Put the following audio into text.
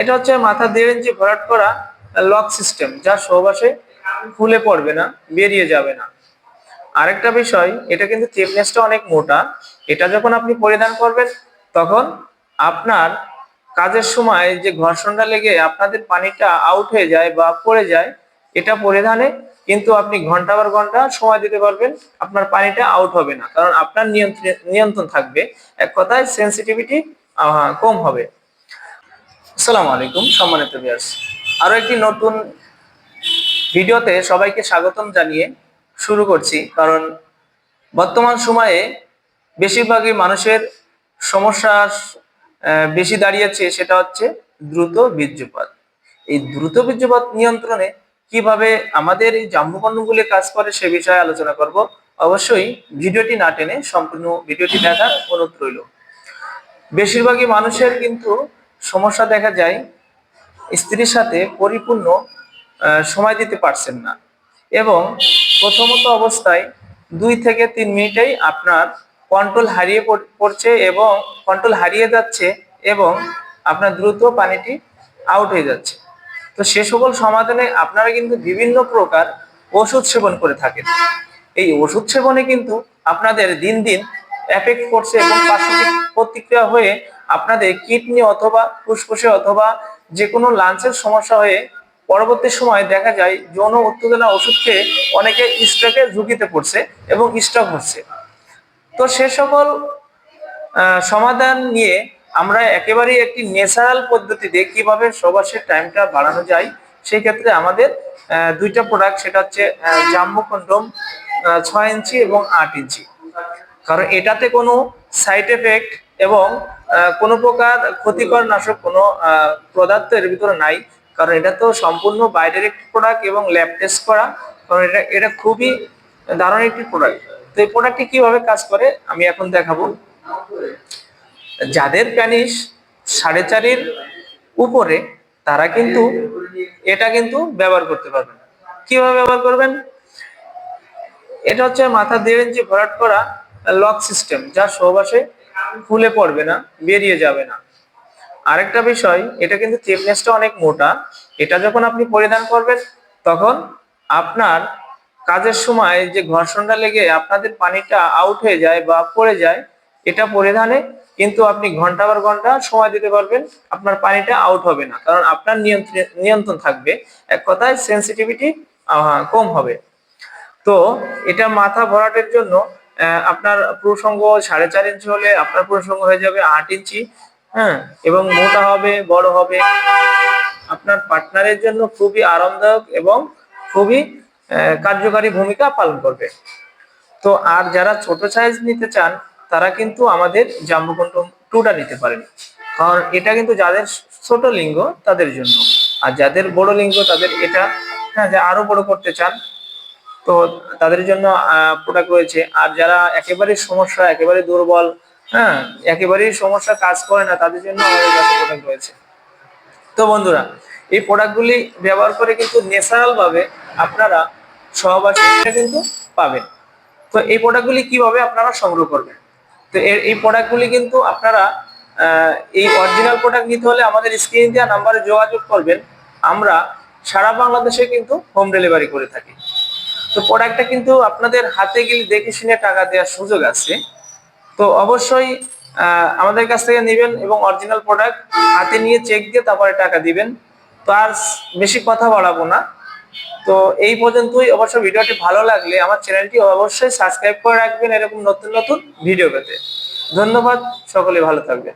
এটা হচ্ছে মাথা 1.5 ইঞ্চি ভরাট করা লক সিস্টেম, যা সহবাসে খুলে পড়বে না, বেরিয়ে যাবে না। আরেকটা বিষয়, এটা কিন্তু থিকনেসটা অনেক মোটা। এটা যখন আপনি পরিধান করবেন তখন আপনার কাজের সময় যে ঘর্ষণটা লেগে আপনাদের পানিটা আউট হয়ে যায় বা পড়ে যায়, এটা পরিধানে কিন্তু আপনি ঘন্টা পর ঘন্টা সময় দিতে পারবেন, আপনার পানিটা আউট হবে না, কারণ আপনার নিয়ন্ত্রণ থাকবে। এক কথায় সেনসিটিভিটি কম হবে। আসসালামু আলাইকুম সম্মানিত ভিউয়ার্স, আরো একটি নতুন ভিডিওতে সবাইকে স্বাগতম জানিয়ে শুরু করছি। কারণ বর্তমান সময়ে বেশিরভাগই মানুষের সমস্যা বেশি দাঁড়িয়েছে, সেটা হচ্ছে দ্রুত বীর্যপাত। এই দ্রুত বীর্যপাত নিয়ন্ত্রণে কিভাবে আমাদের এই জাম্বুকণ্ডগুলি কাজ করে সে বিষয়ে আলোচনা করব। অবশ্যই ভিডিওটি না টেনে সম্পূর্ণ ভিডিওটি দেখার অনুরোধ রইল। বেশিরভাগই মানুষের কিন্তু সমস্যা দেখা যায় স্ত্রীর সাথে পরিপূর্ণ সময় দিতে পারছেন না, এবং প্রথমত অবস্থায় 2 থেকে 3 মিনিটেই আপনার কন্ট্রোল হারিয়ে পড়ছে এবং কন্ট্রোল হারিয়ে যাচ্ছে, এবং আপনার দ্রুত পানিটি আউট হয়ে যাচ্ছে। তো সে সকল সমাধানে আপনারা কিন্তু বিভিন্ন প্রকার ওষুধ সেবন করে থাকেন। এই ওষুধ সেবনে কিন্তু আপনাদের দিন দিন এফেক্ট করছে, এবং পার্শ্ব প্রতিক্রিয়া হয়ে আপনাদের কিডনি অথবা ফুসফুসে অথবা যে কোনো লাঞ্চের সমস্যা হয়ে পরবর্তী সময় দেখা যায় যৌন উত্তেজনা ওষুধ খেয়ে অনেকে স্ট্রোকের ঝুঁকিতে পড়ছে এবং স্ট্রোক হচ্ছে। তো সে সকল সমাধান নিয়ে আমরা একেবারেই একটি ন্যাচারাল পদ্ধতিতে কিভাবে সহবাসের টাইমটা বাড়ানো যায়, সেই ক্ষেত্রে আমাদের দুইটা প্রোডাক্ট, সেটা হচ্ছে জাম্বো কন্ডম 6 ইঞ্চি এবং 8 ইঞ্চি। কারণ এটাতে কোনো সাইড এফেক্ট এবং কোনো প্রকার ক্ষতিকর নাশক কোনো পদার্থ এর ভিতরে নাই। কারণ এটা তো সম্পূর্ণ বাইরের একটি প্রোডাক্ট এবং ল্যাব টেস্ট করা। কারণ এটা খুবই দারুণ একটি প্রোডাক্ট। তো এই প্রোডাক্টটি কিভাবে কাজ করে আমি এখন দেখাবো। যাদের প্যানিস 4.5-এর উপরে, তারা কিন্তু এটা কিন্তু ব্যবহার করতে পারবেন। কিভাবে ব্যবহার করবেন? এটা হচ্ছে মাথা 1.5 ইঞ্চি ভরাট করা লক সিস্টেম, যা সহবাসে খুলে পড়বে না, বেরিয়ে যাবে না। আরেকটা বিষয়, এটা কিন্তু থিকনেসটা অনেক মোটা। এটা যখন আপনি পরিধান করবেন তখন আপনার কাজের সময় যে ঘর্ষণটা লেগে আপনাদের পানিটা আউট হয়ে যায় বা পড়ে যায়, এটা পরিধানে কিন্তু আপনি ঘন্টা পর ঘন্টা সময় দিতে পারবেন, আপনার পানিটা আউট হবে না, কারণ আপনার নিয়ন্ত্রণ থাকবে। এক কথায় সেনসিটিভিটি কম হবে। তো এটা মাথা ভরাটের জন্য আপনার প্রসঙ্গ 4.5 ইঞ্চি হলে আপনার প্রসঙ্গ হয়ে যাবে 8 ইঞ্চি। হ্যাঁ, এবং মোটা হবে, বড় হবে। আপনার পার্টনারের জন্য খুবই আরামদায়ক এবং খুবই কার্যকারী ভূমিকা পালন করবে। তো আর যারা ছোট সাইজ নিতে চান, তারা কিন্তু আমাদের জাম্বো কন্ডম 2টা নিতে পারেন। কারণ এটা কিন্তু যাদের ছোট লিঙ্গ তাদের জন্য, আর যাদের বড় লিঙ্গ তাদের এটা, হ্যাঁ, যে আরো বড় করতে চান তো তাদের জন্য প্রোডাক্ট রয়েছে। আর যারা একেবারে সমস্যা, একেবারে দুর্বল, হ্যাঁ, একেবারেই সমস্যা কাজ করে না, তাদের জন্য আমাদের কাছে প্রোডাক্ট রয়েছে। তো বন্ধুরা, এই প্রোডাক্টগুলি ব্যবহার করে কিন্তু ন্যাচারাল ভাবে আপনারা সহবাসীটা কিন্তু পাবেন। তো এই প্রোডাক্টগুলি কিভাবে আপনারা সংগ্রহ করবেন? তো এই প্রোডাক্টগুলি কিন্তু আপনারা এই অরিজিনাল প্রোডাক্ট নিতে হলে আমাদের স্ক্রিনে দেওয়া নাম্বারে যোগাযোগ করবেন। আমরা সারা বাংলাদেশে কিন্তু হোম ডেলিভারি করে থাকি। তো প্রোডাক্টটা কিন্তু আপনাদের হাতে গেলে দেখে শুনে টাকা দেওয়ার সুযোগ আছে। তো অবশ্যই আমাদের কাছ থেকে নেবেন এবং অরিজিনাল প্রোডাক্ট হাতে নিয়ে চেক দিয়ে তারপরে টাকা দিবেন। তো আর বেশি কথা বাড়াবো না। তো এই পর্যন্তই। অবশ্য ভিডিওটি ভালো লাগলে আমার চ্যানেলটি অবশ্যই সাবস্ক্রাইব করে রাখবেন এরকম নতুন নতুন ভিডিও পেতে। ধন্যবাদ, সকলে ভালো থাকবেন।